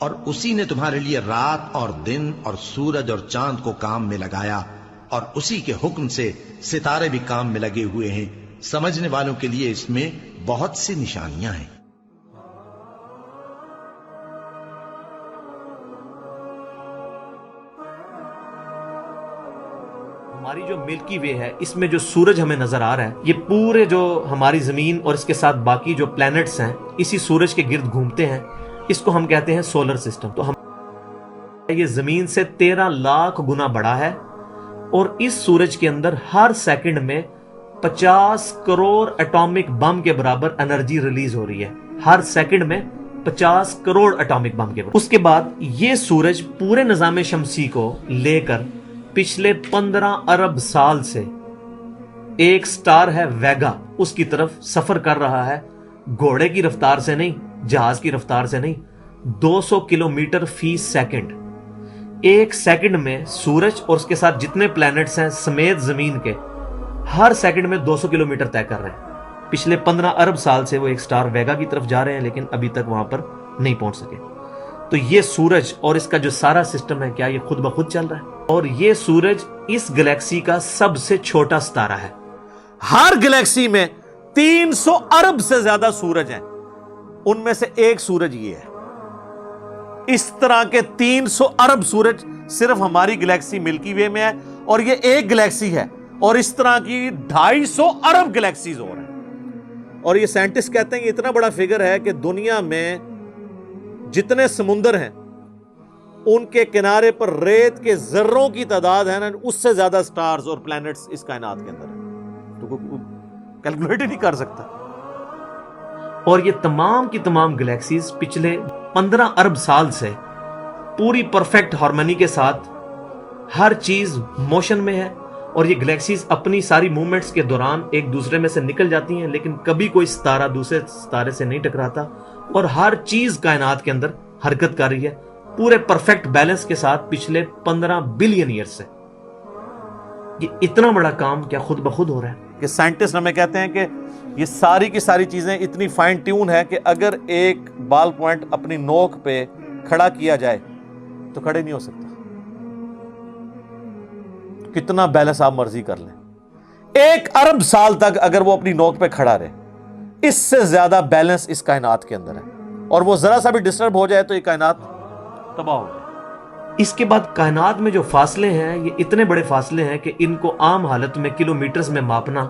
اور اسی نے تمہارے لیے رات اور دن اور سورج اور چاند کو کام میں لگایا، اور اسی کے حکم سے ستارے بھی کام میں لگے ہوئے ہیں۔ سمجھنے والوں کے لیے اس میں بہت سی نشانیاں ہیں۔ ہماری جو ملکی وے ہے، اس میں جو سورج ہمیں نظر آ رہا ہے، یہ پورے جو ہماری زمین اور اس کے ساتھ باقی جو پلینٹس ہیں اسی سورج کے گرد گھومتے ہیں۔ اس کو ہم کہتے ہیں سولر سسٹم۔ تو ہم یہ زمین سے 13 لاکھ گنا بڑا ہے، اور اس سورج کے اندر ہر سیکنڈ میں 50 کروڑ ایٹامک بم کے برابر انرجی ریلیز ہو رہی ہے۔ ہر سیکنڈ میں 50 کروڑ ایٹامک بم کے برابر۔ اس کے بعد یہ سورج پورے نظام شمسی کو لے کر پچھلے 15 ارب سال سے ایک سٹار ہے ویگا، اس کی طرف سفر کر رہا ہے، گھوڑے کی رفتار سے نہیں، جہاز کی رفتار سے نہیں، 200 کلومیٹر فی سیکنڈ۔ ایک سیکنڈ میں سورج اور اس کے ساتھ جتنے پلینٹس ہیں سمیت زمین کے ہر سیکنڈ میں 200 کلومیٹر طے کر رہے ہیں۔ پچھلے 15 ارب سال سے وہ ایک سٹار ویگا کی طرف جا رہے ہیں، لیکن ابھی تک وہاں پر نہیں پہنچ سکے۔ تو یہ سورج اور اس کا جو سارا سسٹم ہے، کیا یہ خود بخود چل رہا ہے؟ اور یہ سورج اس گلیکسی کا سب سے چھوٹا ستارہ ہے۔ ہر گلیکسی میں 300 ارب سے زیادہ سورج ہیں، ان میں سے ایک سورج یہ ہے۔ اس طرح کے 300 ارب سورج صرف ہماری گلیکسی ملکی وے میں ہے، اور یہ ایک گلیکسی ہے، اور اس طرح کی 250 ارب گلیکسیز اور ہیں۔ اور یہ سائنٹسٹ کہتے ہیں یہ اتنا بڑا فگر ہے کہ دنیا میں جتنے سمندر ہیں ان کے کنارے پر ریت کے ذروں کی تعداد ہے نا، اس سے زیادہ سٹارز اور پلینٹس اس کائنات کے اندر ہیں۔ تو کوئی کیلکولیٹ ہی نہیں کر سکتا۔ اور یہ تمام کی تمام گلیکسیز پچھلے 15 ارب سال سے پوری پرفیکٹ ہارمونی کے ساتھ ہر چیز موشن میں ہے، اور یہ گلیکسیز اپنی ساری موومنٹس کے دوران ایک دوسرے میں سے نکل جاتی ہیں، لیکن کبھی کوئی ستارہ دوسرے ستارے سے نہیں ٹکراتا، اور ہر چیز کائنات کے اندر حرکت کر رہی ہے پورے پرفیکٹ بیلنس کے ساتھ پچھلے 15 بلین ایئر سے۔ یہ اتنا بڑا کام کیا خود بخود ہو رہا ہے؟ کہ سائنٹسٹ ہمیں کہتے ہیں کہ یہ ساری کی ساری چیزیں اتنی فائن ٹیون ہے کہ اگر ایک بال پوائنٹ اپنی نوک پہ کھڑا کیا جائے تو کھڑے نہیں ہو سکتا، کتنا بیلنس آپ مرضی کر لیں۔ 1 ارب سال تک اگر وہ اپنی نوک پہ کھڑا رہے، اس سے زیادہ بیلنس اس کائنات کے اندر ہے، اور وہ ذرا سا بھی ڈسٹرب ہو جائے تو یہ کائنات تباہ ہو جائے۔ اس کے بعد کائنات میں جو فاصلے ہیں یہ اتنے بڑے فاصلے ہیں کہ ان کو عام حالت میں کلومیٹرز میں ماپنا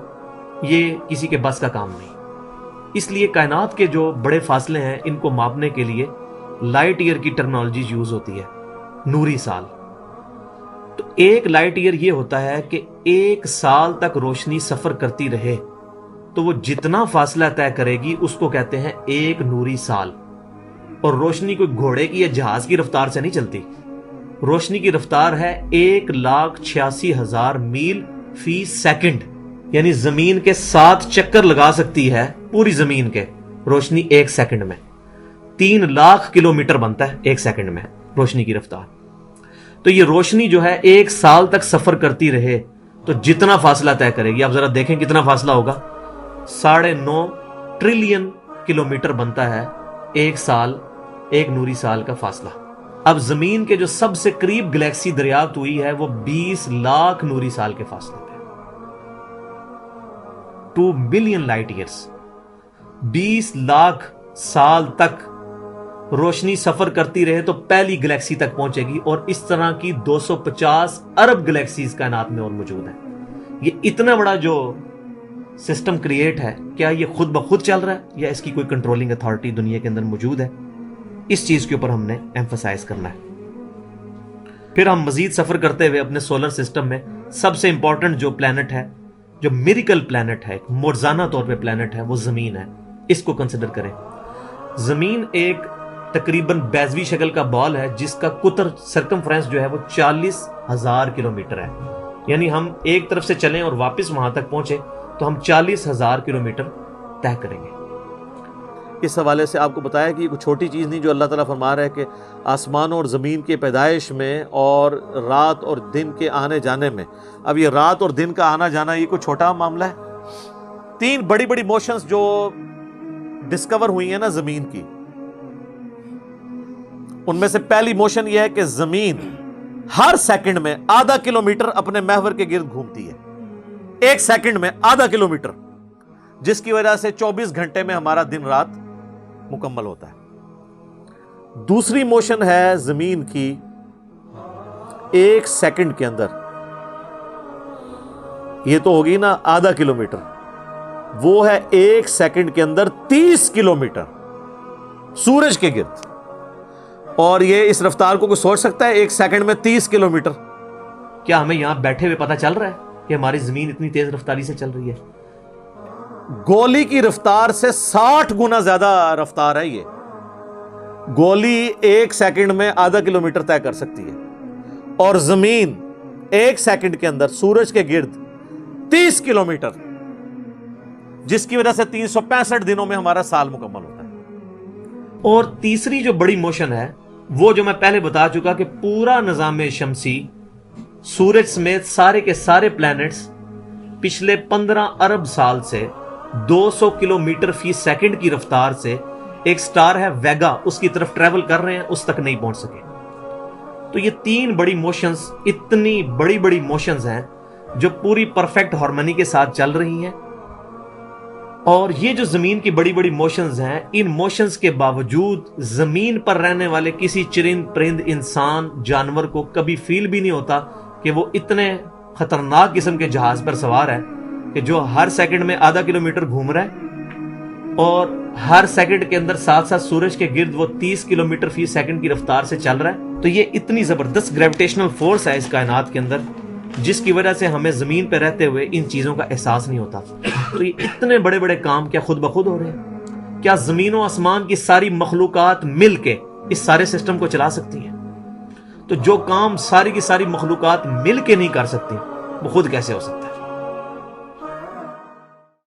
یہ کسی کے بس کا کام نہیں۔ اس لیے کائنات کے جو بڑے فاصلے ہیں ان کو ماپنے کے لیے لائٹ ایئر کی ٹیکنالوجی یوز ہوتی ہے، نوری سال۔ تو ایک لائٹ ایئر یہ ہوتا ہے کہ 1 سال تک روشنی سفر کرتی رہے تو وہ جتنا فاصلہ طے کرے گی اس کو کہتے ہیں 1 نوری سال۔ اور روشنی کوئی گھوڑے کی یا جہاز کی رفتار سے نہیں چلتی، روشنی کی رفتار ہے 1,86,000 میل فی سیکنڈ، یعنی زمین کے 7 چکر لگا سکتی ہے پوری زمین کے روشنی 1 سیکنڈ میں۔ 3 لاکھ کلومیٹر بنتا ہے 1 سیکنڈ میں روشنی کی رفتار۔ تو یہ روشنی جو ہے 1 سال تک سفر کرتی رہے تو جتنا فاصلہ طے کرے گی، آپ ذرا دیکھیں کتنا فاصلہ ہوگا، 9.5 ٹریلین کلومیٹر بنتا ہے 1 سال، 1 نوری سال کا فاصلہ۔ اب زمین کے جو سب سے قریب گلیکسی دریافت ہوئی ہے وہ 20 لاکھ نوری سال کے فاصلے پہ، 2 بلین لائٹ ایئرز۔ 20 لاکھ سال تک روشنی سفر کرتی رہے تو پہلی گلیکسی تک پہنچے گی، اور اس طرح کی 250 ارب گلیکسیز کائنات میں اور موجود ہیں۔ یہ اتنا بڑا جو سسٹم کریٹ ہے، کیا یہ خود بخود چل رہا ہے یا اس کی کوئی کنٹرولنگ اتھارٹی دنیا کے اندر موجود ہے؟ اس چیز کے اوپر ہم نے ایمفسائز کرنا ہے۔ پھر ہم مزید سفر کرتے ہوئے اپنے سولر سسٹم میں سب سے امپورٹنٹ جو پلینٹ ہے، جو میریکل پلینٹ ہے، معجزانہ طور پہ پلینٹ ہے، وہ زمین ہے۔ اس کو کنسیڈر کریں۔ زمین ایک تقریباً بیضوی شکل کا بال ہے جس کا قطر سرکمفرنس جو ہے وہ 40,000 کلومیٹر ہے، یعنی ہم ایک طرف سے چلیں اور واپس وہاں تک پہنچے تو ہم 40,000 کلومیٹر طے کریں گے۔ اس حوالے سے آپ کو بتایا کہ یہ کوئی چھوٹی چیز نہیں جو اللہ تعالیٰ فرما رہا ہے کہ آسمانوں اور زمین کے پیدائش میں اور رات اور دن کے آنے جانے میں، اب یہ رات اور دن کا آنا جانا یہ کوئی چھوٹا معاملہ ہے۔ 3 بڑی بڑی موشنز جو ڈسکور ہوئی ہیں نا زمین کی، ان میں سے پہلی موشن یہ ہے کہ زمین ہر سیکنڈ میں آدھا کلومیٹر اپنے محور کے گرد گھومتی ہے، ایک سیکنڈ میں آدھا کلومیٹر، جس کی وجہ سے 24 گھنٹے میں ہمارا دن رات مکمل ہوتا ہے۔ دوسری موشن ہے زمین کی ایک سیکنڈ کے اندر، یہ تو ہوگی نا آدھا کلومیٹر، وہ ہے ایک سیکنڈ کے اندر 30 کلومیٹر سورج کے گرد۔ اور یہ اس رفتار کو کوئی سوچ سکتا ہے؟ ایک سیکنڈ میں 30 کلومیٹر۔ کیا ہمیں یہاں بیٹھے ہوئے پتا چل رہا ہے کہ ہماری زمین اتنی تیز رفتاری سے چل رہی ہے؟ گولی کی رفتار سے 60 گنا زیادہ رفتار ہے یہ۔ گولی ایک سیکنڈ میں آدھا کلومیٹر طے کر سکتی ہے، اور زمین ایک سیکنڈ کے اندر سورج کے گرد 30 کلومیٹر، جس کی وجہ سے 365 دنوں میں ہمارا سال مکمل ہوتا ہے۔ اور تیسری جو بڑی موشن ہے وہ جو میں پہلے بتا چکا کہ پورا نظام شمسی، سورج سمیت سارے کے سارے پلینٹس پچھلے 15 ارب سال سے 200 کلومیٹر فی سیکنڈ کی رفتار سے، ایک سٹار ہے ویگا، اس کی طرف ٹریول کر رہے ہیں، اس تک نہیں پہنچ سکے۔ تو یہ تین بڑی موشنز، اتنی بڑی بڑی موشنز ہیں جو پوری پرفیکٹ ہارمونی کے ساتھ چل رہی ہیں۔ اور یہ جو زمین کی بڑی بڑی موشنز ہیں، ان موشنز کے باوجود زمین پر رہنے والے کسی چرند پرند، انسان، جانور کو کبھی فیل بھی نہیں ہوتا کہ وہ اتنے خطرناک قسم کے جہاز پر سوار ہے کہ جو ہر سیکنڈ میں آدھا کلومیٹر گھوم رہا ہے، اور ہر سیکنڈ کے اندر ساتھ ساتھ سورج کے گرد وہ 30 کلومیٹر فی سیکنڈ کی رفتار سے چل رہا ہے۔ تو یہ اتنی زبردست گریویٹیشنل فورس ہے اس کائنات کے اندر، جس کی وجہ سے ہمیں زمین پہ رہتے ہوئے ان چیزوں کا احساس نہیں ہوتا۔ تو یہ اتنے بڑے بڑے کام کیا خود بخود ہو رہے ہیں؟ کیا زمین و آسمان کی ساری مخلوقات مل کے اس سارے سسٹم کو چلا سکتی ہیں؟ تو جو کام ساری کی ساری مخلوقات مل کے نہیں کر سکتی، وہ خود کیسے ہو سکتا ہے؟